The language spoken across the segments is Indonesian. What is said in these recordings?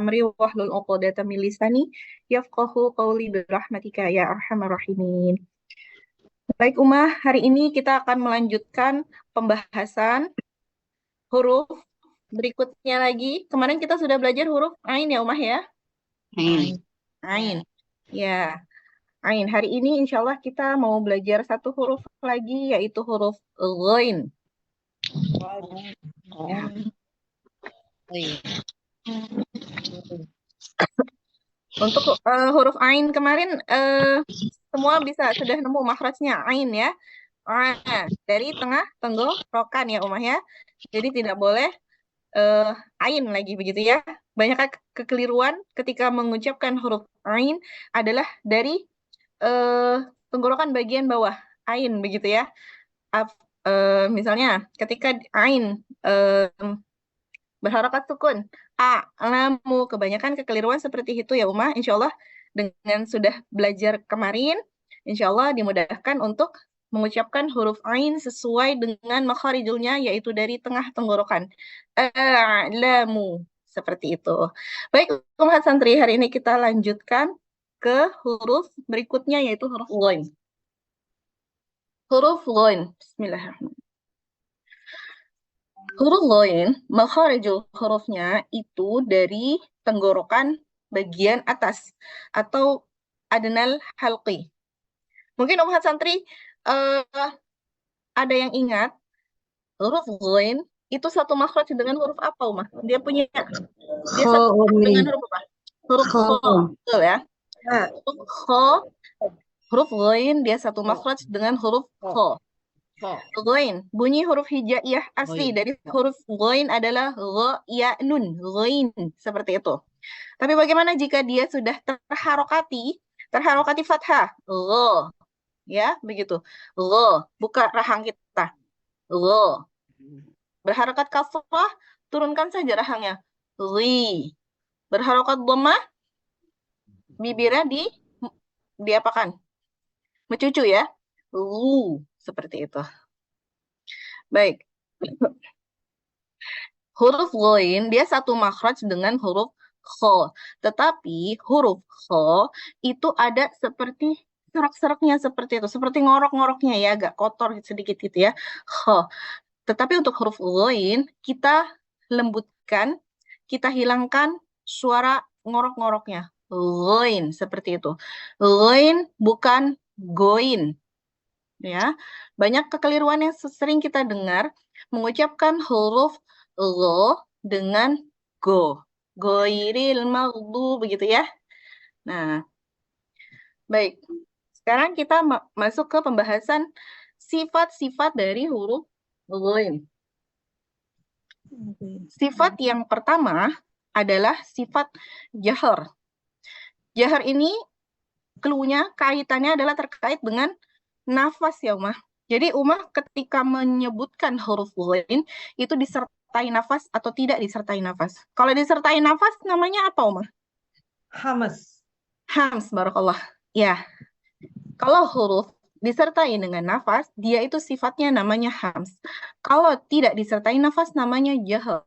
amri wahlul 'uqdatam min lisani yafqahu qawli birahmatika ya arhamar rahimin. Baik Umah, hari ini kita akan melanjutkan pembahasan huruf berikutnya lagi. Kemarin kita sudah belajar huruf Ain ya Umah ya? Ain. Ya, Ain. Hari ini insya Allah kita mau belajar satu huruf lagi yaitu huruf Ghain. Ya. Untuk huruf Ain kemarin semua sudah nemu makhrajnya Ain ya. Dari tengah tenggorokan ya Umah ya. Jadi tidak boleh Ain lagi begitu ya. Banyak kekeliruan ketika mengucapkan huruf Ain adalah dari tenggorokan bagian bawah Ain begitu ya. Misalnya ketika Ain berharakat sukun lamu, kebanyakan kekeliruan seperti itu ya Umah. Insya Allah dengan sudah belajar kemarin, insya Allah dimudahkan untuk mengucapkan huruf Ain sesuai dengan makharijulnya, yaitu dari tengah tenggorokan. Lamu, seperti itu. Baik Umah Santri, hari ini kita lanjutkan ke huruf berikutnya, yaitu huruf Ghain. Huruf Ghain, bismillahirrahmanirrahim. Huruf Ghain, makharijul hurufnya itu dari tenggorokan bagian atas atau adnal halqi. Mungkin Umah Santri ada yang ingat huruf Ghain itu satu makhraj dengan huruf apa Umah? Dia satu dengan huruf apa? Huruf kho, betul ya? Huruf kho, huruf Ghain dia satu makhraj dengan huruf kho. Ghain, bunyi huruf hijaiyah asli dari huruf Ghain adalah gha ya nun, Ghain, seperti itu. Tapi bagaimana jika dia sudah terharokati fathah? Gha, ya, begitu. Gha, buka rahang kita. Gha. Berharokat kasrah, turunkan saja rahangnya. Ghi. Berharokat dhammah, bibirnya diapakan? Mencucu ya. Seperti itu. Baik. Huruf Ghain dia satu makhraj dengan huruf kho. Tetapi huruf kho itu ada seperti serak-seraknya seperti itu, seperti ngorok-ngoroknya ya, agak kotor sedikit gitu ya. Kho. Tetapi untuk huruf Ghain kita lembutkan, kita hilangkan suara ngorok-ngoroknya. Ghain seperti itu. Ghain bukan goin. Ya, banyak kekeliruan yang sering kita dengar mengucapkan huruf lo dengan go, goiril maghdu begitu ya. Nah, baik. Sekarang kita masuk ke pembahasan sifat-sifat dari huruf ghain. Sifat yang pertama adalah sifat jahar. Jahar ini cluenya kaitannya adalah terkait dengan nafas ya Umah. Jadi Umah ketika menyebutkan huruf ghain itu disertai nafas atau tidak disertai nafas. Kalau disertai nafas namanya apa Umah? Hams. Hams, barakallah. Ya. Kalau huruf disertai dengan nafas, dia itu sifatnya namanya hams. Kalau tidak disertai nafas namanya jahar.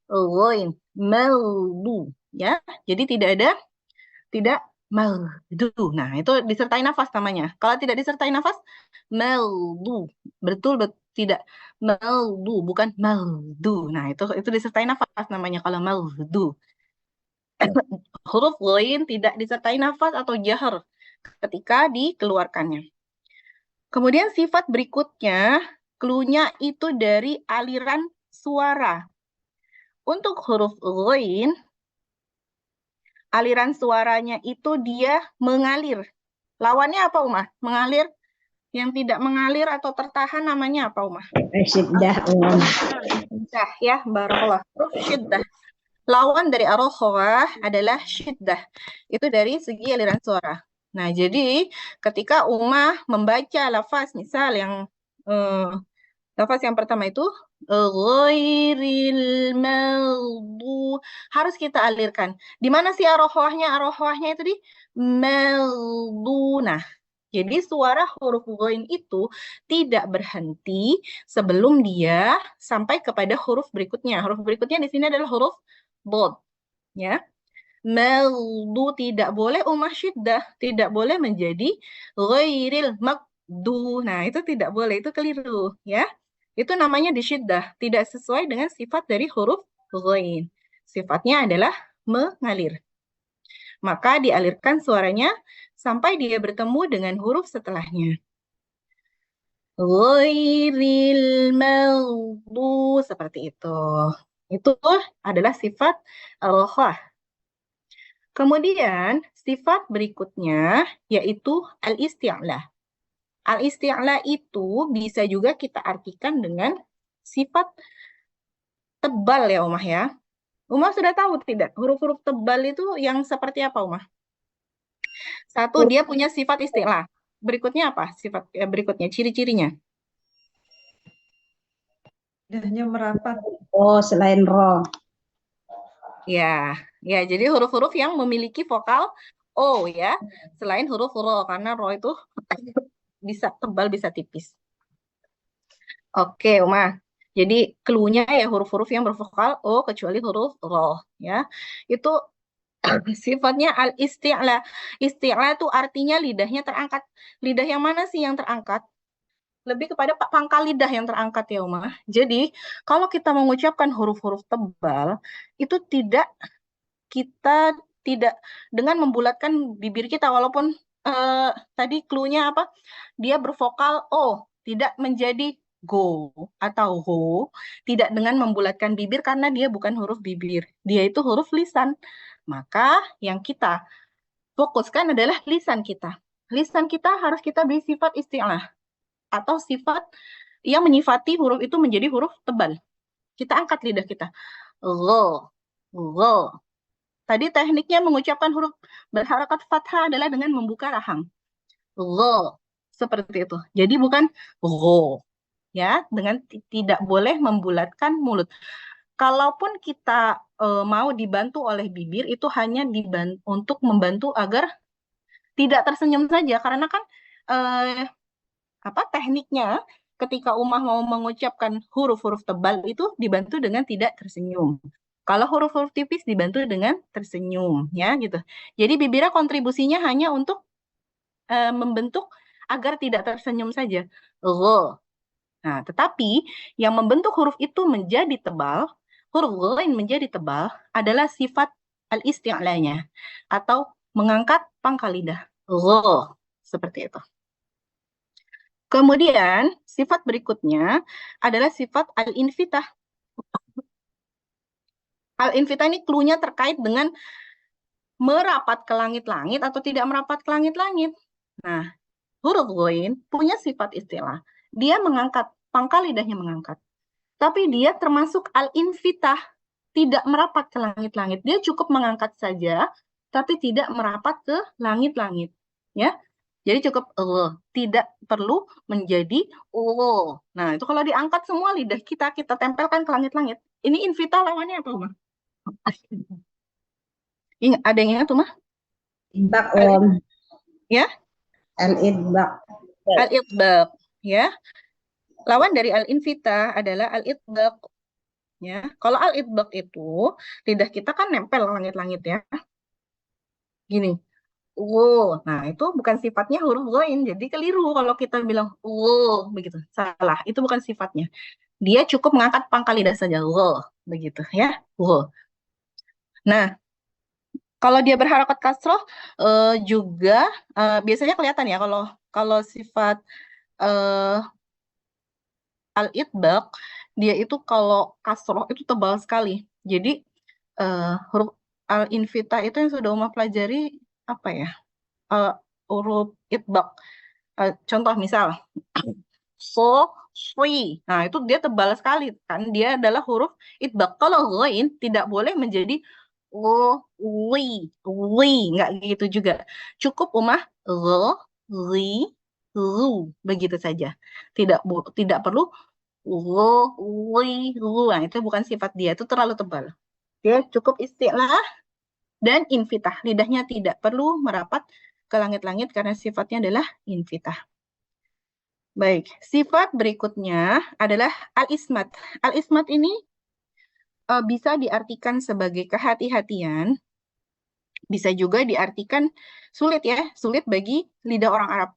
Ghain, maldu, ya. Jadi tidak maldu. Nah, itu disertai nafas namanya. Kalau tidak disertai nafas, maldu. Betul tidak maldu, bukan maldu. Nah, itu disertai nafas namanya kalau maldu. Huruf ghain tidak disertai nafas atau jahar ketika dikeluarkannya. Kemudian sifat berikutnya, cluenya itu dari aliran suara. Untuk huruf ghain, aliran suaranya itu dia mengalir. Lawannya apa Umah? Mengalir. Yang tidak mengalir atau tertahan namanya apa Umah? Syiddah. Syiddah ya, barakallah. Huruf syiddah. Lawan dari ar-rakhawah adalah syiddah. Itu dari segi aliran suara. Nah, jadi ketika Umah membaca lafaz, misal yang lafaz yang pertama itu ghairil maghdu, harus kita alirkan. Di mana sih ar-rakhawahnya? Ar-rakhawahnya itu di maghdu. Nah, jadi suara huruf ghain itu tidak berhenti sebelum dia sampai kepada huruf berikutnya. Huruf berikutnya di sini adalah huruf bod, ya. Magdu tidak boleh umah syiddah, tidak boleh menjadi ghairil magdu. Nah, itu tidak boleh, itu keliru ya. Itu namanya disyiddah, tidak sesuai dengan sifat dari huruf ghain. Sifatnya adalah mengalir. Maka dialirkan suaranya sampai dia bertemu dengan huruf setelahnya. Ghairil maghdu, seperti itu. Itu adalah sifat rohah. Kemudian sifat berikutnya yaitu al-isti'la. Al-isti'la itu bisa juga kita artikan dengan sifat tebal ya Umah ya. Umah sudah tahu tidak huruf-huruf tebal itu yang seperti apa Umah? Satu, dia punya sifat isti'la. Berikutnya apa? Sifat berikutnya, ciri-cirinya. Lidahnya merapat. Oh, selain ro. Ya, ya. Jadi huruf-huruf yang memiliki vokal O ya, selain huruf ro karena ro itu bisa tebal bisa tipis. Oke, Uma. Jadi clue-nya ya huruf-huruf yang bervokal O kecuali huruf ro ya. Itu sifatnya al-isti'la. Isti'la itu artinya lidahnya terangkat. Lidah yang mana sih yang terangkat? Lebih kepada pangkal lidah yang terangkat ya Uma. Jadi kalau kita mengucapkan huruf-huruf tebal itu kita tidak dengan membulatkan bibir kita walaupun tadi clue-nya apa? Dia bervokal O, tidak menjadi go atau ho, tidak dengan membulatkan bibir karena dia bukan huruf bibir. Dia itu huruf lisan. Maka yang kita fokuskan adalah lisan kita. Lisan kita harus kita beri sifat isti'lah atau sifat yang menyifati huruf itu menjadi huruf tebal. Kita angkat lidah kita. Go, go. Tadi tekniknya mengucapkan huruf berharakat fathah adalah dengan membuka rahang. Go, seperti itu. Jadi bukan go, ya, dengan tidak boleh membulatkan mulut. Kalaupun kita mau dibantu oleh bibir, itu hanya untuk membantu agar tidak tersenyum saja, karena kan tekniknya ketika Umah mau mengucapkan huruf-huruf tebal itu dibantu dengan tidak tersenyum. Kalau huruf-huruf tipis dibantu dengan tersenyum, ya gitu. Jadi bibirnya kontribusinya hanya untuk membentuk agar tidak tersenyum saja. Nah, tetapi yang membentuk huruf itu menjadi tebal, huruf ghain menjadi tebal adalah sifat al-isti'lanya atau mengangkat pangkal lidah. Seperti itu. Kemudian, sifat berikutnya adalah sifat al-infitah. Al-infitah ini clue-nya terkait dengan merapat ke langit-langit atau tidak merapat ke langit-langit. Nah, huruf ghain punya sifat istilah. Dia mengangkat, pangkal lidahnya mengangkat. Tapi dia termasuk al-infitah, tidak merapat ke langit-langit. Dia cukup mengangkat saja, tapi tidak merapat ke langit-langit. Ya, jadi cukup tidak perlu menjadi Nah, itu kalau diangkat semua lidah kita tempelkan ke langit-langit. Ini infitah lawannya apa, Umar? Ada yang ingat, Umar? Idbaq, Om. Ya? Al-idbaq. Al-idbaq, ya. Lawan dari al-infitah adalah al-idbaq. Ya. Kalau al-idbaq itu lidah kita kan nempel ke langit-langit ya. Gini. Nah itu bukan sifatnya huruf ghain, jadi keliru kalau kita bilang begitu, salah. Itu bukan sifatnya. Dia cukup mengangkat pangkal lidah saja, begitu ya. Nah, kalau dia berharakat kasroh juga biasanya kelihatan ya kalau sifat al-idbaq dia itu kalau kasroh itu tebal sekali. Jadi huruf al-infitah itu yang sudah Umar pelajari apa ya? Huruf idbaq. Contoh misal swi. Nah, itu dia tebal sekali kan. Dia adalah huruf idbaq. Kalau ghain tidak boleh menjadi wi, nggak gitu juga. Cukup Umah ri, ru, begitu saja. Tidak perlu wi, ru. Nah, itu bukan sifat dia, itu terlalu tebal. Dia cukup istilah dan infitah. Lidahnya tidak perlu merapat ke langit-langit karena sifatnya adalah infitah. Baik, sifat berikutnya adalah al-ismat. Al-ismat ini bisa diartikan sebagai kehati-hatian Bisa juga diartikan sulit ya, sulit bagi lidah orang Arab.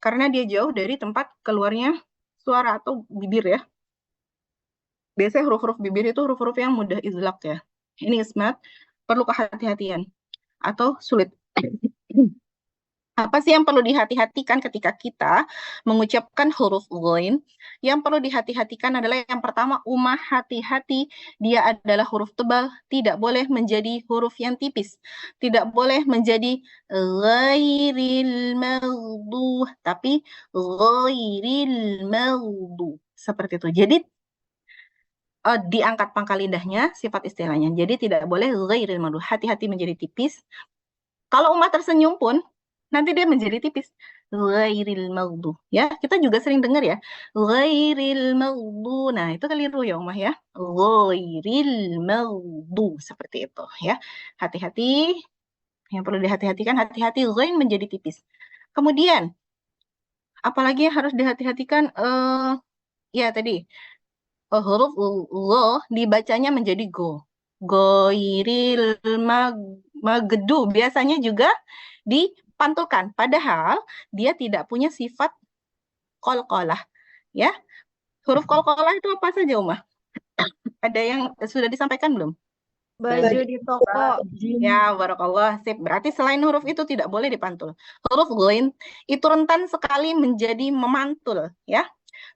Karena dia jauh dari tempat keluarnya suara atau bibir ya. Biasanya huruf-huruf bibir itu huruf-huruf yang mudah izlak ya. Ini ismat, perlu kehati-hatian. Atau sulit. Apa sih yang perlu dihati-hatikan ketika kita mengucapkan huruf ghain? Yang perlu dihati-hatikan adalah yang pertama, umah hati-hati, dia adalah huruf tebal, tidak boleh menjadi huruf yang tipis. Tidak boleh menjadi ghairil maghduh, tapi ghairil maghduh. Seperti itu. Jadi diangkat pangkal lidahnya sifat istilahnya. Jadi tidak boleh ghairil maghduh. Hati-hati menjadi tipis. Kalau umat tersenyum pun nanti dia menjadi tipis. Ghairil maghduh. Ya, kita juga sering dengar ya. Ghairil maghduh. Nah, itu keliru ya, Umah ya. Ghairil maghduh. Seperti itu ya. Hati-hati. Yang perlu dihati-hatikan, hati-hati ghain menjadi tipis. Kemudian, apalagi yang harus dihati-hatikan? Ya, tadi. Huruf lo dibacanya menjadi go. Goiril magdu. Biasanya juga dipantulkan. Padahal dia tidak punya sifat qalqalah. Ya, huruf qalqalah itu apa saja, Umah? Ada yang sudah disampaikan belum? Baju di toko. Ya, barakallah. Sip. Berarti selain huruf itu tidak boleh dipantul. Huruf ghain itu rentan sekali menjadi memantul, ya.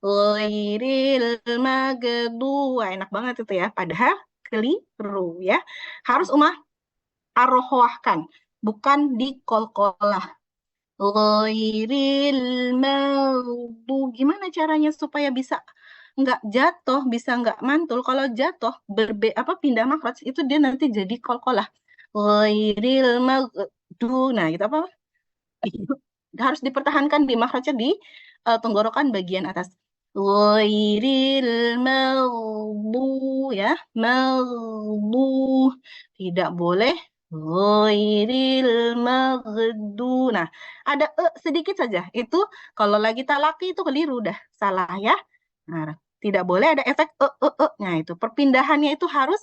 Ghairil magdu. Wah, enak banget itu ya. Padahal keliru ya. Harus Umah arrohwahkan, bukan dikolkolah. Ghairil maghdu. Gimana caranya supaya bisa nggak jatuh, bisa nggak mantul? Kalau jatuh pindah makhraj itu dia nanti jadi kolkolah. Ghairil maghdu. Nah, itu apa? Harus dipertahankan di makhrajnya di tenggorokan bagian atas. Ghairil maghdu ya, maghdu. Tidak boleh ghairil maghdu. Nah, ada sedikit saja. Itu kalau lagi talaki itu keliru udah salah ya. Nah, tidak boleh ada efek Nah, itu perpindahannya itu harus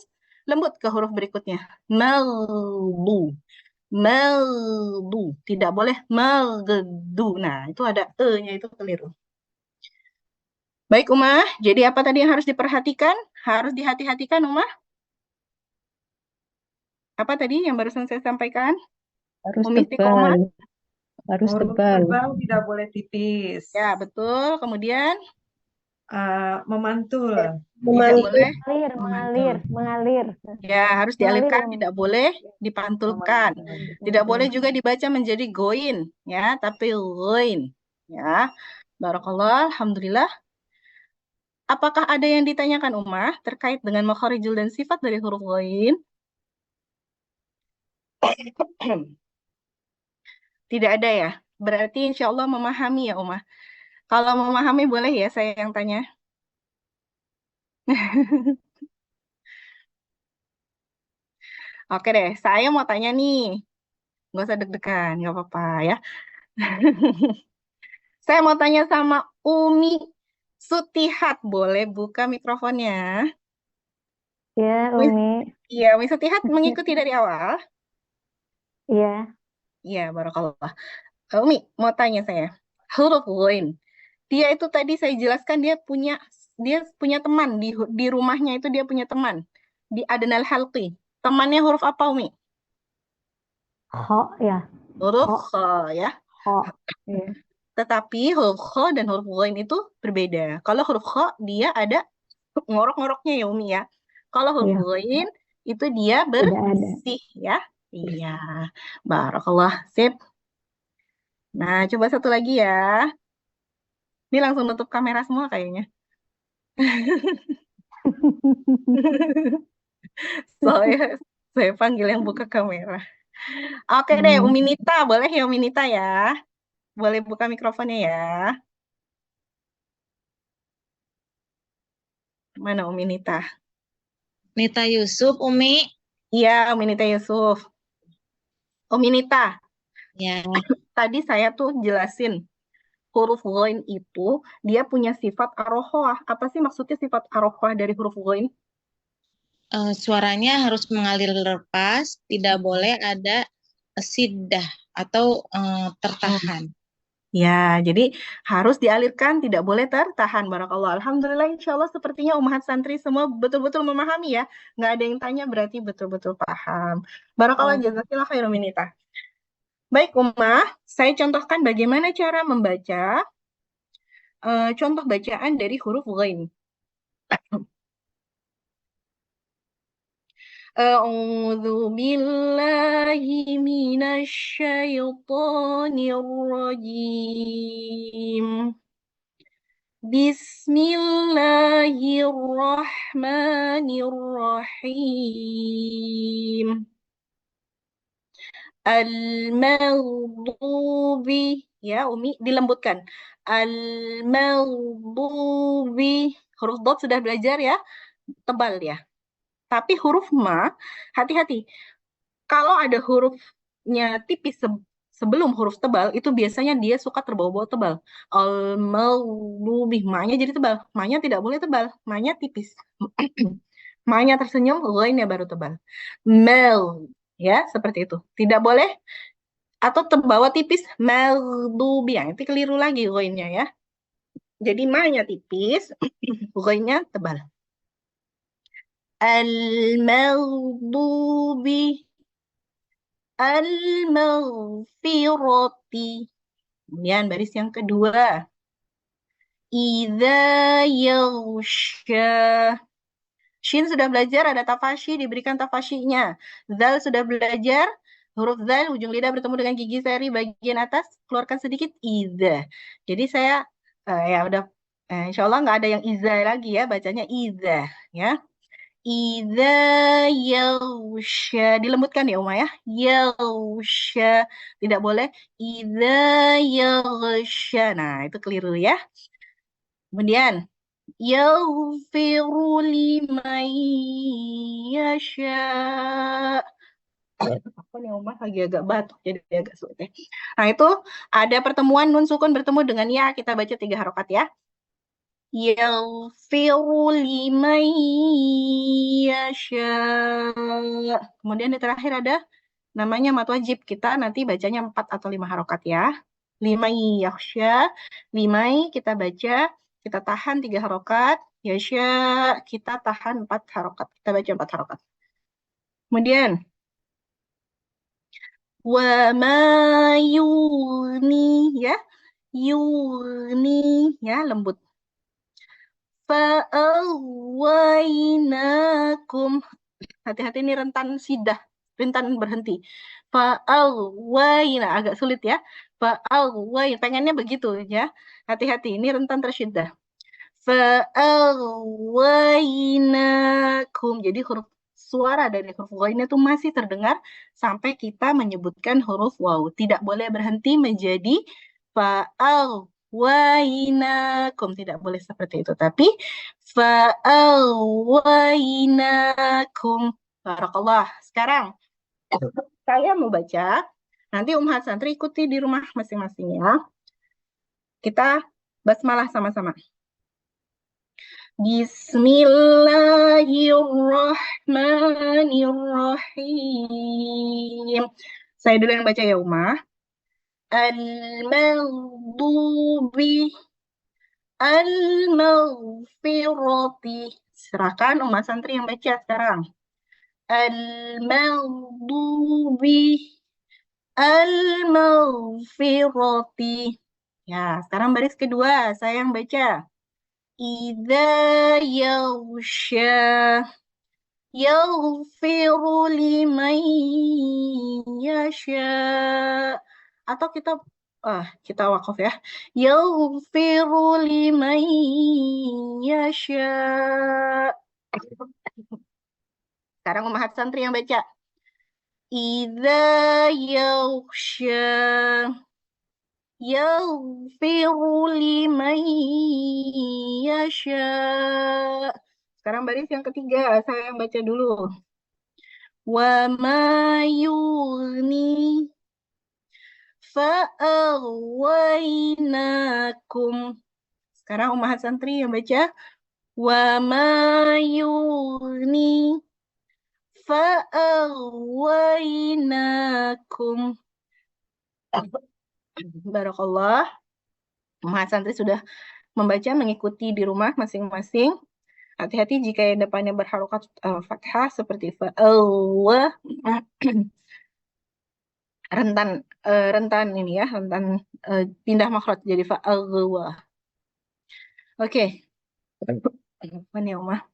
lembut ke huruf berikutnya. Maghdu. Maghdu. Tidak boleh maghdu. Nah, itu ada e-nya itu keliru. Baik, Umah. Jadi apa tadi yang harus diperhatikan? Harus dihati-hatikan, Umah. Apa tadi yang barusan saya sampaikan? Harus Umi Istiqomah. tebal. Harus Huruf tebal. tebal tidak boleh tipis. Ya, betul. Kemudian Memantul. tidak boleh. mengalir. Ya, harus dialirkan, tidak boleh dipantulkan. Memantul. Tidak boleh juga dibaca menjadi goin, ya, tapi goin. Ya, barakallah, alhamdulillah. Apakah ada yang ditanyakan Umah terkait dengan makharijul dan sifat dari huruf goin? Tidak ada ya. Berarti insya Allah memahami ya Umah. Kalau memahami boleh ya saya yang tanya. Oke deh, saya mau tanya nih. Nggak usah deg-degan, nggak apa-apa ya. Saya mau tanya sama Umi Sutihat. Boleh buka mikrofonnya? Ya, Umi. Iya, Umi Sutihat mengikuti dari awal. Iya. Iya, barakallah. Umi, mau tanya saya. Huruf ghain. Dia itu tadi saya jelaskan dia punya teman di rumahnya itu dia punya teman di Adnal Halqi. Temannya huruf apa, Umi? Kho ya. Huruf Kho. kha ya. Kho. Iya. Tetapi huruf kha dan huruf ghain itu berbeda. Kalau huruf kha dia ada ngorok-ngoroknya ya, Umi ya. Kalau huruf Iya. ghain itu dia Tidak ada. bersih ya. Iya. Barakallah. Sip. Nah, coba satu lagi ya. Ini langsung nutup kamera semua kayaknya. Saya panggil yang buka kamera. Oke deh, Umi Nita. Boleh ya Umi Nita ya? Boleh buka mikrofonnya ya. Mana Umi Nita? Nita Yusuf, Umi. Iya, Umi Nita Yusuf. Umi Nita, Ya, tadi saya tuh jelasin huruf ghain itu dia punya sifat arohah. Apa sih maksudnya sifat arohah dari huruf ghain? suaranya harus mengalir lepas, tidak boleh ada siddah atau tertahan. Ya, jadi harus dialirkan, tidak boleh tertahan. Barakallah. Alhamdulillah, insya Allah sepertinya umat santri semua betul-betul memahami ya. Nggak ada yang tanya, berarti betul-betul paham. Barakallah, jazakillah khairan minita. Baik, Ummah, saya contohkan bagaimana cara membaca contoh bacaan dari huruf ghain. A'udzu billahi minasyaitonir rajim. Bismillahirrahmanirrahim. Al-maghdubi, ya Umi dilembutkan. Al-maghdubi, huruf dot sudah belajar ya, tebal ya. Tapi huruf ma, hati-hati. Kalau ada hurufnya tipis sebelum huruf tebal, itu biasanya dia suka terbawa-bawa tebal. Al-maghdubi, ma-nya jadi tebal. Ma-nya tidak boleh tebal, ma-nya tipis. Ma-nya tersenyum, ghainnya baru tebal. Mel, ya, seperti itu. Tidak boleh atau terbawa tipis maghdubi, ya, itu keliru lagi ghainnya ya. Jadi ma-nya tipis, ghainnya tebal. Al-maghdubi al-maghfirati. Kemudian baris yang kedua. Idza yaghsha. Shin sudah belajar, ada tafashi, diberikan tafashinya. Zal sudah belajar, huruf zal, ujung lidah bertemu dengan gigi seri bagian atas, keluarkan sedikit, idza. Jadi saya, ya udah, insya Allah nggak ada yang iza lagi ya, bacanya idza. Ya. Idza yaghsha, dilembutkan ya Uma ya. Yaghsha, tidak boleh. Idza yaghsha, nah itu keliru ya. Kemudian, yaghfiru liman yasha. Apa nih Uma lagi agak batuk jadi agak sulit ya. Nah itu ada pertemuan nun sukun bertemu dengan ya, kita baca 3 harokat ya. Yaghfiru liman yasha. Kemudian di terakhir ada namanya mat wajib. Kita nanti bacanya 4 atau 5 harokat ya. Liman yasha. Limai kita baca, kita tahan 3 harokat. Yasha kita tahan 4 harokat. Kita baca 4 harokat. Kemudian wa ma yuni ya. Yuni ya, lembut. Fa'awainakum. Hati-hati ini rentan sidah, rentan berhenti. Fa'awaina, agak sulit ya. Fa'awain, pengennya begitu ya. Hati-hati, ini rentan tersyiddah. Fa'awainakum. Jadi huruf suara dari huruf ghainnya itu masih terdengar sampai kita menyebutkan huruf waw. Tidak boleh berhenti menjadi fa'awainakum, tidak boleh seperti itu. Tapi fa'awainakum. Barakallah. Sekarang saya mau baca. Nanti Ummahat Santri ikuti di rumah masing-masing ya. Kita basmalah sama-sama. Bismillahirrahmanirrahim. Saya dulu yang baca ya Ummah. Al-maghdubi al-maghfirati. Serahkan Ummah Santri yang baca sekarang. Al-maghdubi al-maghfirati. Ya, sekarang baris kedua saya yang baca. Idza yaghsha yaghfiru liman yasha. Atau kita wakaf ya. Yaghfiru liman yasha. Sekarang Ummahat Santri yang baca. Idza yaghsha yaghfiru liman yasha. Sekarang baris yang ketiga, saya yang baca dulu. Wa ma yughni fa'aghwaynakum. Sekarang Ummahat Santri yang baca. Wa ma yughni fa'aghwaynakum. lakum. Barakallah. Mas santri sudah membaca, mengikuti di rumah masing-masing. Hati-hati jika yang depannya berharokat fathah seperti fa'allah. rentan ini ya, rentan pindah makhraj jadi fa'allah. Oke. Apa nih, Uma?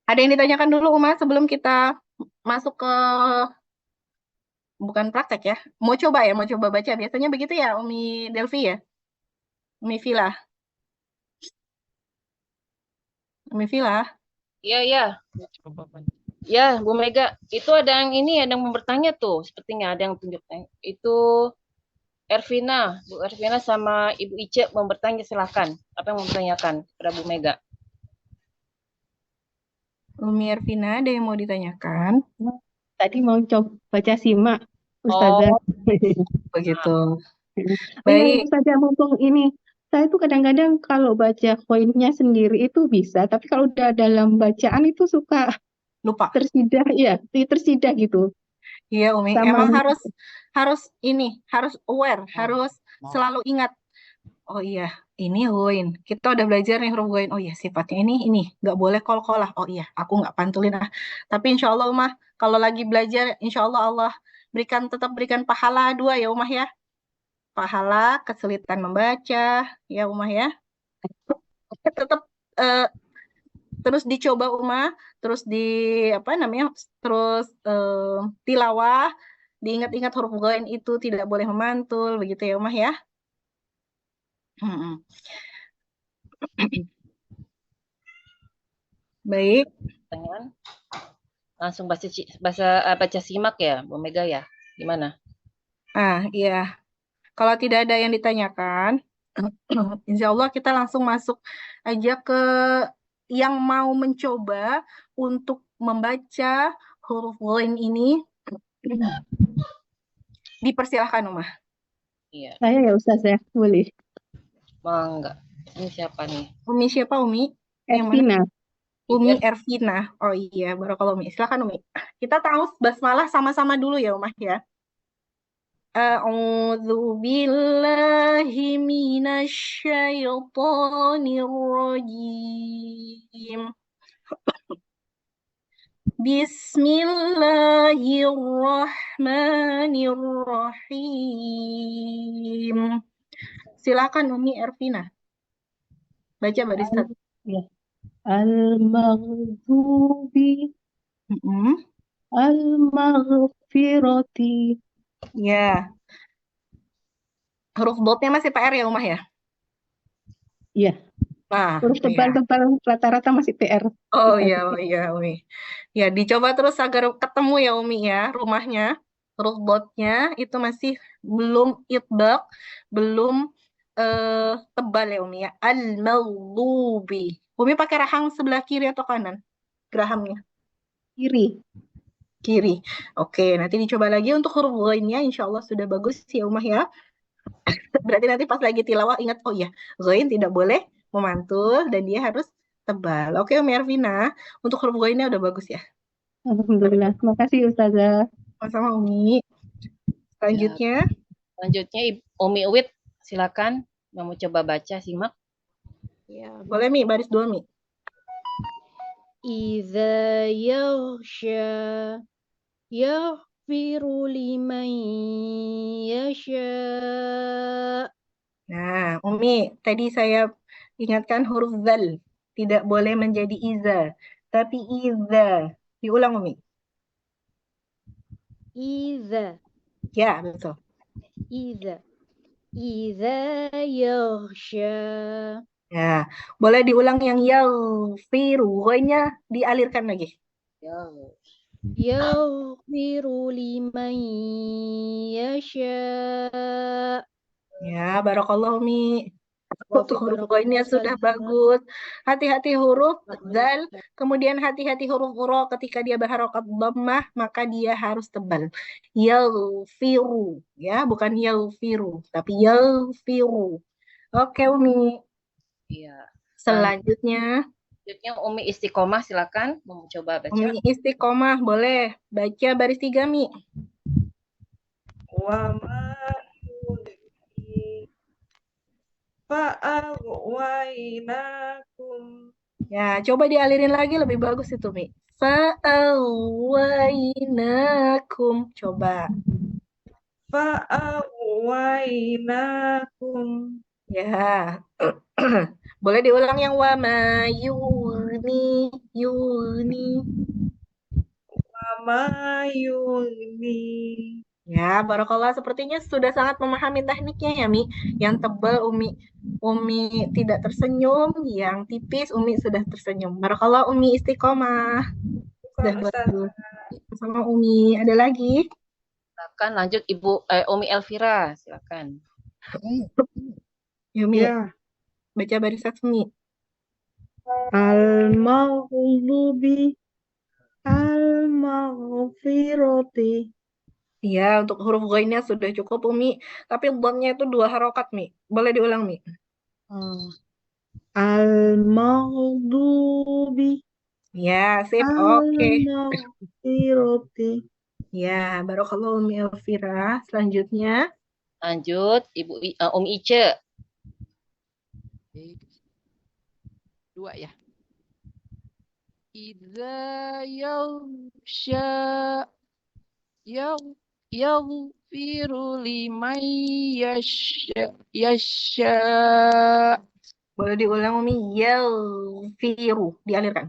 Ada yang ditanyakan dulu, Uma, sebelum kita masuk ke bukan praktek ya. Mau coba baca. Biasanya begitu ya, Umi Delvi ya? Umi Vila. Umi Vila. Iya, iya. Ya, Bu Mega. Itu ada yang ini, ada yang mau bertanya tuh. Sepertinya ada yang tunjuknya. Itu Ervina. Bu Ervina sama Ibu Ice mau bertanya, silakan. Apa yang mau bertanyakan kepada Bu Mega? Umi Ervina, ada yang mau ditanyakan? Tadi mau coba baca simak, Ustazah. Begitu. Oh Baik. iya, Ustazah, mumpung ini. Saya tuh kadang-kadang kalau baca koinnya sendiri itu bisa, tapi kalau udah dalam bacaan itu suka Lupa. tersidah, ya, tersidah gitu. Iya, Umi. Sama Emang harus aware, harus selalu ingat. Oh iya, ini goin. Kita udah belajar nih huruf goin. Oh iya, sifatnya ini. Nggak boleh kol-kolah. Oh iya, aku nggak pantulin ah. Tapi insya Allah, Umah, kalau lagi belajar, insya Allah Allah tetap berikan pahala 2 ya, Umah ya. Pahala, kesulitan membaca, ya, Umah ya. Tetap terus dicoba, Umah, terus terus tilawah, diingat-ingat huruf goin itu tidak boleh memantul, begitu ya, Umah ya. Baik. Pertanyaan? Langsung baca simak ya, Bu Mega ya? Gimana? Iya. Kalau tidak ada yang ditanyakan, insya Allah kita langsung masuk aja ke yang mau mencoba untuk membaca huruf goin ini. Dipersilahkan, Umah. Iya. Saya ya Ustazah, boleh. Enggak. Ini siapa nih? Umi siapa, Umi? Yang mana? Ervina. Umi Ervina. Oh iya, barakallahu Umi. Silakan, Umi. Kita tahu basmalah sama-sama dulu ya, Umah ya. A'udzu billahi minasyaitonir rajim. Bismillahirrahmanirrahim. Silakan Umi Ervina. Baca barisan. Ya. Al-maghdubi al-maghfirati. Ya. Huruf dotnya masih PR ya, Umah ya? Iya. Nah, Huruf tebal-tebal rata-rata masih PR. Oh iya, Umi. Ya, dicoba terus agar ketemu ya, Umi ya, rumahnya. Huruf dotnya itu masih belum itbaq, belum tebal ya, Umi ya. Al-maghdubi. Umi pakai rahang sebelah kiri atau kanan? Gerahamnya. Kiri. Kiri. Oke, nanti dicoba lagi untuk huruf ghainnya. Insya Allah sudah bagus ya, Umah ya. Berarti nanti pas lagi tilawah ingat, oh iya, ghain tidak boleh memantul dan dia harus tebal. Oke, Umi Arvina, untuk huruf ghainnya udah bagus ya. Alhamdulillah. Terima kasih Ustazah. Sama-sama, Umi. Selanjutnya. Selanjutnya Umi Uwit, silakan. Mau coba baca, simak. Ya, boleh Mi, baris 2 Mi. Idza yaghsha yaghfiru liman yasha. Nah, Umi, tadi saya ingatkan huruf zal tidak boleh menjadi iza, tapi iza. Diulang, Umi. Idza. Ya, betul. Idza yaghsha. Ya, boleh diulang yang yaghfiru, ghainnya dialirkan lagi. Yaghfiru liman yasha. Ya, barakallahu Mi. Untuk huruf ghainnya sudah bagus. Hati-hati huruf zal, kemudian hati-hati huruf ro ketika dia berharokat dhammah, maka dia harus tebal. Yaghfiru, ya, bukan yaghfiru, tapi yaghfiru. Oke, Umi. Iya. Selanjutnya. Selanjutnya Umi Istiqomah, silakan mau coba baca. Umi Istiqomah, boleh. Baca baris 3, Mi. Wa ma yudri fa'aghwaynakum. Ya, coba dialirin lagi lebih bagus itu, Mi. Fa'awainakum. Coba. Fa'aghwaynakum. Ya. Boleh diulang yang wa ma yuni. Wa ma yudri. Ya, barakallah, sepertinya sudah sangat memahami tekniknya ya, Mi. Yang tebal Umi tidak tersenyum, yang tipis Umi sudah tersenyum. Barakallah Umi Istiqomah. Sudah bagus. Sama Umi. Ada lagi? Silakan lanjut Umi Elvira, silakan. Ya, Mi. Ya. Baca baris 1, Mi. Al-maghdubi al-maghfirati. Ya, untuk huruf ghainnya sudah cukup, Umi. Tapi dhamnya itu 2 harokat, Mi. Boleh diulang, Mi. Al-maghdubi Ya, sip. Oke. al-maghfirati. Ya, barakallah Umi Elvira. Selanjutnya. Lanjut Umi Ice. 2 ya. Idza yaghsha yaghfiru liman yasha. Boleh diulang, Umi. Yaghfiru. Dialirkan.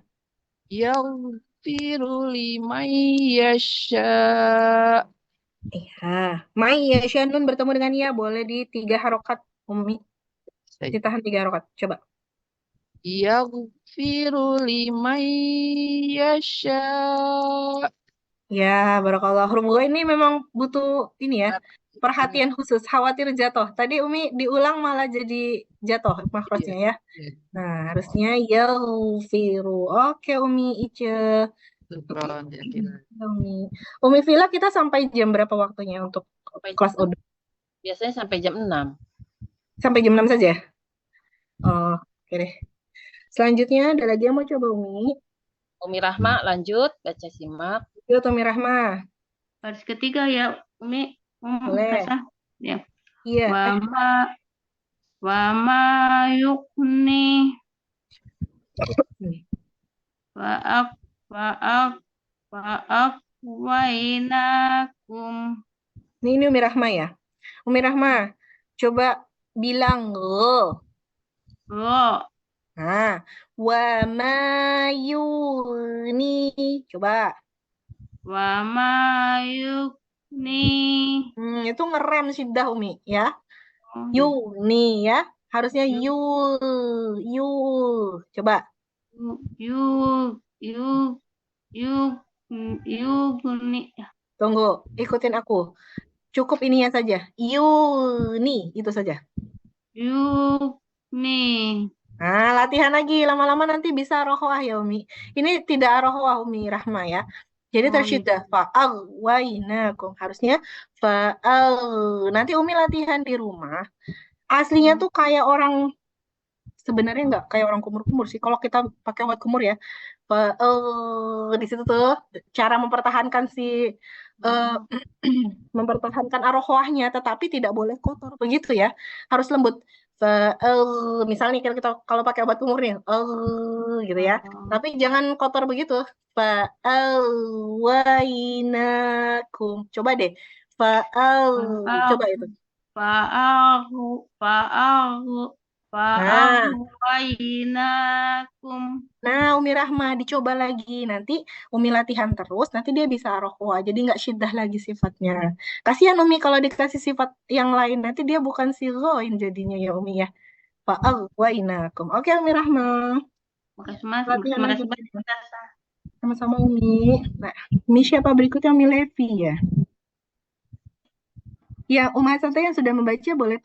Yaghfiru liman yasha. Ya. Mai ya, Syanun bertemu dengan ya. Boleh di 3 harokat, Umi. Ditahan 3 harokat. Coba. Yaghfiru liman yasha. Ya, barakallah. Huruf ghain ini memang butuh ini ya, perhatian khusus. Khawatir jatuh. Tadi Umi diulang malah jadi jatuh makrosnya ya. Nah, harusnya yaghfiru. Oke, Umi Ice. Umi Vila, kita sampai jam berapa waktunya untuk kelas Odo? Biasanya sampai jam 6. Sampai jam 6 saja? Oh, oke deh. Selanjutnya ada lagi yang mau coba, Umi? Umi Rahma, lanjut. Baca simak. Yuk, Umi Rahma. Baris ketiga ya, Umi. Boleh. Tasah. Ya. Iya. Wa ma yukni wainakum. Ini Umi Rahma ya. Umi Rahma, coba bilang lo. Nah, wa ma yuni. Coba. Wa ma yukni. Itu ngerem syiddah, Umi ya. Yuni ya. Harusnya yul. Coba. Yugni. Tunggu, ikutin aku. Cukup ininya saja. Yuni, itu saja. Yugni. Nah, latihan lagi. Lama-lama nanti bisa rohwah ya, Umi. Ini tidak rohwah, Umi Rahma ya. Jadi tersyiddah. Fa'aghwaynakum. Harusnya nanti Umi latihan di rumah. Aslinya tuh kayak orang, sebenarnya nggak kayak orang kumur-kumur sih. Kalau kita pakai obat kumur ya. Di situ tuh cara mempertahankan mempertahankan arohwahnya, tetapi tidak boleh kotor begitu ya, harus lembut. Misalnya kita kalau pakai obat kumur nih, gitu ya, tapi jangan kotor begitu. Wainakum, coba deh, coba itu. Wainakum. Nah, Umi Rahma dicoba lagi. Nanti Umi latihan terus, nanti dia bisa rohwa. Jadi nggak syiddah lagi sifatnya. Kasihan Umi kalau dikasih sifat yang lain, nanti dia bukan sigoin jadinya ya Umi ya. Fa'aghwaynakum. Oke, Umi Rahma. Latihan lagi. Sama-sama Umi. Nah, Umi siapa berikutnya? Umi Levi ya. Ya, Uma Santai yang sudah membaca boleh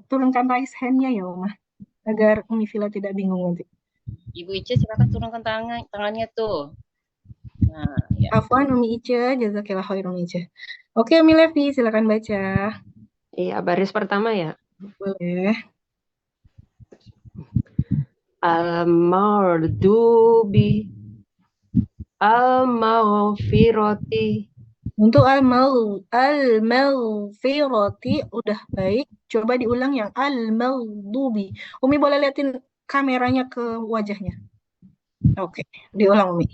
turunkan raise hand-nya ya Uma, agar Umi Vila tidak bingung nanti. Ibu Ice silakan turunkan tangannya tuh. Nah, ya. Afwan Umi Ice, jazakillah khair Umi Ice. Oke, Umi Levi silakan baca. Iya, baris pertama ya. Boleh. Al-Mardubi Al-Maghfirati. Untuk al-maghfirati udah baik. Coba diulang yang al-maghdubi. Umi boleh liatin kameranya ke wajahnya. Oke, diulang Umi.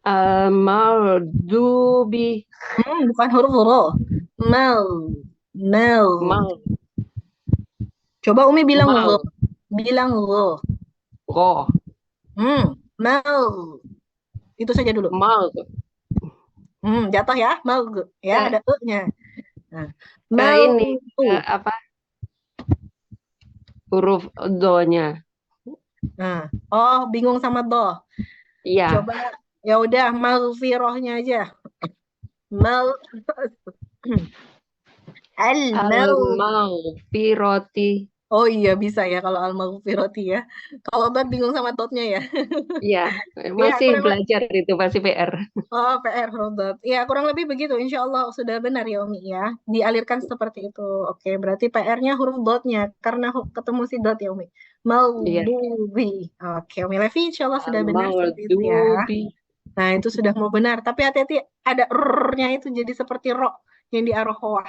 Al-Mardubi Bukan huruf ro. Mal. Coba Umi bilang ro. Bilang ro. Roh. Mal. Itu saja dulu. Mal. Jatuh ya. Mal. Ya, ada e-nya. Nah, Ini apa? Huruf do-nya. Nah, oh bingung sama do. Iya. Coba ya udah maghfirahnya aja. Al-maghfirati. Oh iya bisa ya kalau al-maghfirati ya. Kalau Bat bingung sama dotnya ya. Iya, masih belajar itu masih PR. Oh, PR Dot. Ya, kurang lebih begitu. Insya Allah sudah benar ya Umi ya. Dialirkan seperti itu. Oke, berarti PR-nya huruf dotnya karena ketemu si dot ya Umi. Maghdubi. Oke, Umi Levi insya Allah sudah benar seperti itu ya. Nah, itu sudah mau benar. Tapi hati-hati ada r-nya itu jadi seperti ro yang di arrohwah.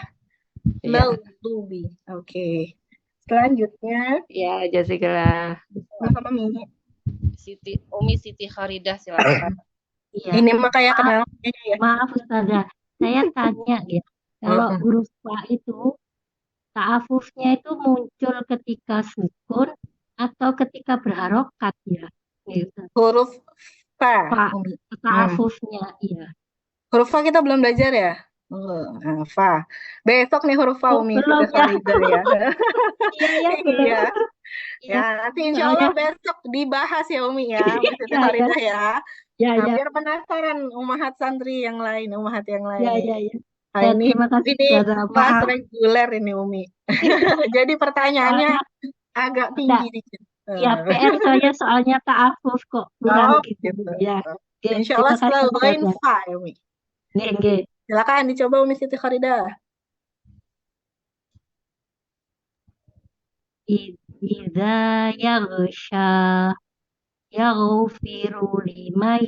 Maghdubi. Oke. Selanjutnya. Ya, Jessica. Sama-sama Mi. Umi Siti Kharidah silakan. Iya. Ini mah kayak kenal. Maaf Ustazah, saya tanya ya. Kalau huruf fa itu ta'afufnya itu muncul ketika sukun atau ketika berharokat ya? Gitu. Huruf fa. Ta'afufnya, iya. Huruf fa kita belum belajar ya? Fa. Besok nih huruf fa Umi belum ya. Iya. Ya, nanti insya Allah besok dibahas ya Umi ya. Umi Faridah ya. Biar penasaran umahat santri yang lain, umahat yang lain. Iya. Nah, ini kelas reguler ini Umi. Jadi pertanyaannya agak tinggi dikit. Ya, PR saya soalnya ta'afuf kok kurang gitu. Ya. Insya Allah setelah lain fa ya Umi. Nggih. Silakan dicoba Umi Siti Kharidah. Idza yaghsha yaghfiru liman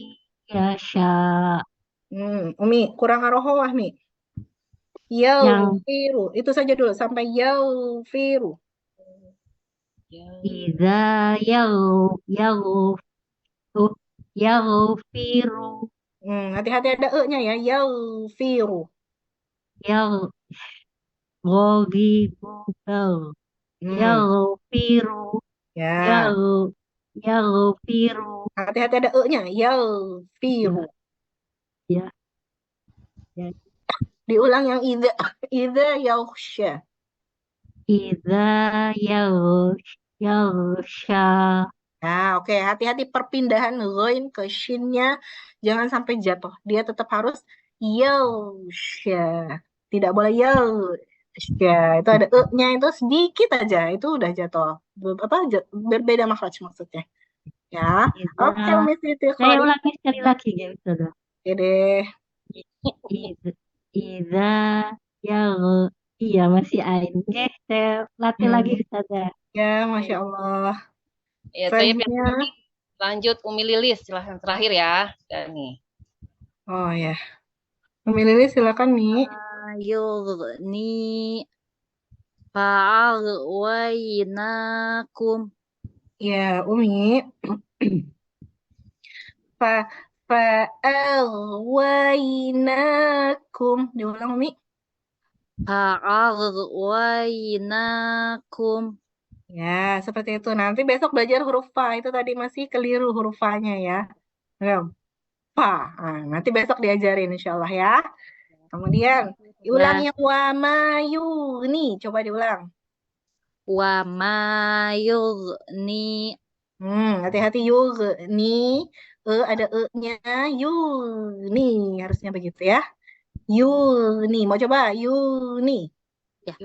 yasha. Umi kurang arohawah Mi. Yaghfiru. Itu saja dulu sampai yaghfiru. Idza yaghfiru. Hati-hati ada e-nya ya. Yaghfiru. Yaghfiru. Yaghfiru. Hati-hati ada e-nya. Yaghfiru. Ya. Diulang yang idza yaghsha. Idza yaghsha. Nah, oke. Hati-hati perpindahan ghain ke shinnya jangan sampai jatuh. Dia tetap harus yaghsha. Tidak boleh yaghsha. Itu ada e-nya itu sedikit aja. Itu udah jatuh. Berbeda makhraj maksudnya. Ya. Oke, Umi Siti Kharidah. Saya ulangi sekali lagi ya, Ustazah. Oke deh. Idza iya masih ain. Oke, saya latih lagi Ustazah. Ya, Masya Allah. Ya, lanjut Umi Lilis silahkan terakhir ya. Nih. Oh ya. Umi Lilis silakan Mi. Yughni fa'aghwaynakum. Ya, Umi. Fa'aghwaynakum. Diulang Umi. Fa'aghwaynakum. Ya, seperti itu. Nanti besok belajar huruf fa. Itu tadi masih keliru huruf fa-nya ya. Fa. Nanti besok diajarin insya Allah ya. Kemudian diulang yang wa mayuni. Coba diulang. Wa mayuni. Hati-hati yugni. Ada e-nya. Yuni. Harusnya begitu ya. Yuni. Mau coba? Yuni. Ya.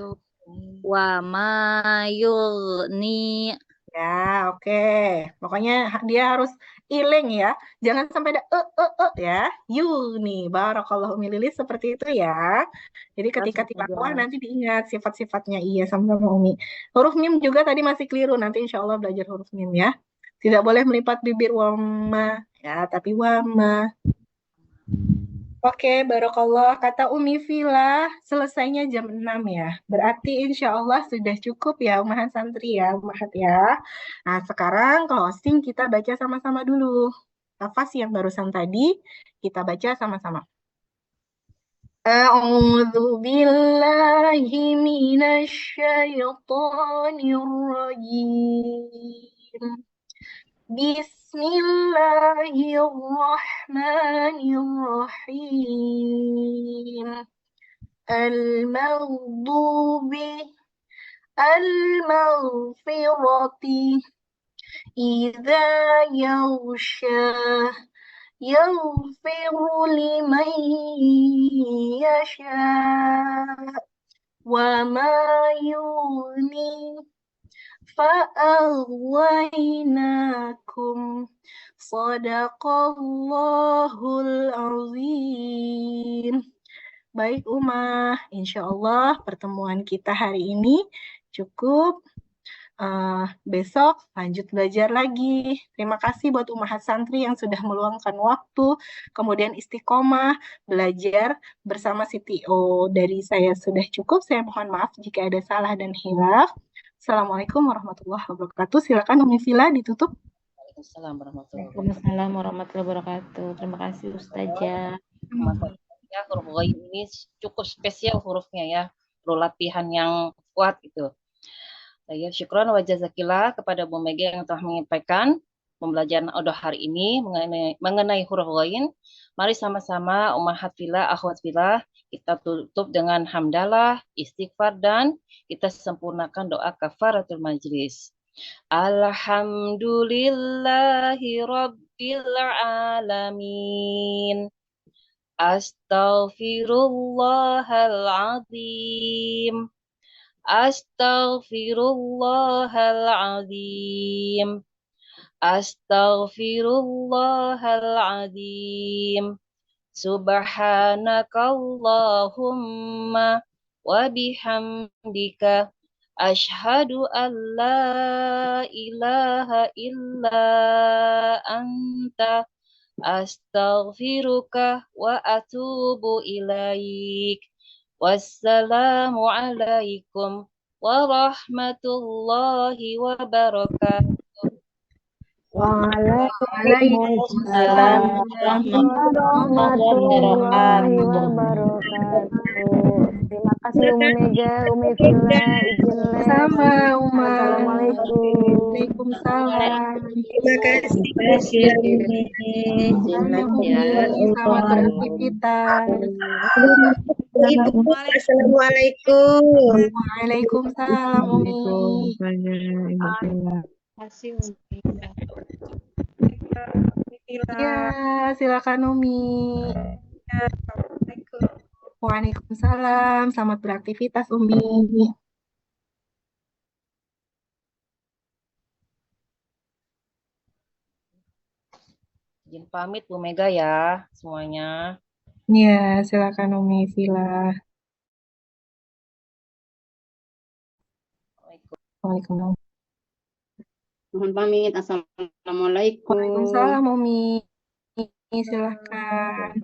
Wa mayuni. Ya, oke. Pokoknya dia harus iling ya. Jangan sampai ada ya. You nih, barakallahu Umi Lilis seperti itu ya. Jadi ketika tilawah nanti diingat sifat-sifatnya. Iya, sama-sama Umi. Huruf mim juga tadi masih keliru. Nanti insya Allah belajar huruf mim ya. Tidak boleh melipat bibir wama ya, tapi wama. Oke, Barokallah. Kata Umi Vila, selesainya jam 6 ya. Berarti insya Allah sudah cukup ya, Umahan Santri ya, Umahat ya. Nah, sekarang closing kita baca sama-sama dulu. Lafaz yang barusan tadi, kita baca sama-sama. A'udzu billahi minasy syaithanir rajim. Bismillahirrahmanirrahim. Al-maghfirati idza yaghfiru liman yasha wa ma yuni fa'aghwaynakum sadaqallahul azim. Baik Umah, insya Allah pertemuan kita hari ini cukup. Besok lanjut belajar lagi. Terima kasih buat Umahat Santri yang sudah meluangkan waktu, kemudian istiqomah belajar bersama CTO. Dari saya sudah cukup, saya mohon maaf jika ada salah dan hilaf. Assalamualaikum warahmatullahi wabarakatuh. Silakan Umi Vila ditutup. Waalaikumsalam warahmatullahi wabarakatuh. Waalaikumsalam warahmatullahi wabarakatuh. Terima kasih Ustazah. Ya, huruf ghain ini cukup spesial hurufnya ya. Perlu latihan yang kuat gitu. Saya syukron wa jazakillah kepada Bu Mega yang telah menyampaikan pembelajaran audio hari ini mengenai huruf ghain. Mari sama-sama Ummahat Fillah, Akhwat Fillah, kita tutup dengan hamdalah, istighfar, dan kita sempurnakan doa kafaratul majlis. Alhamdulillahi Rabbil Alamin. Astaghfirullahaladzim. Astaghfirullahaladzim. Astaghfirullahaladzim. Subhanakallahumma wa bihamdika asyhadu an la ilaha illa anta astaghfiruka wa atubu ilaik. Wassalamu alaikum warahmatullahi wabarakatuh. Waalaikumsalam warahmatullahi wabarakatuh. Terima kasih Umi Mega, Umi Vila, izin les. Sama Uma. Assalamualaikum. Waalaikumsalam. Terima kasih. Selamat beraktivitas. Assalamualaikum. Waalaikumsalam Umi. Kasih Ya, silakan Umi. Waalaikumsalam. Selamat beraktivitas Umi. Izin pamit Bu Mega ya semuanya. Ya, silakan Umi Vila. Waalaikumsalam. Mohon pamit. Assalamualaikum. Waalaikumsalam Umi. Silakan.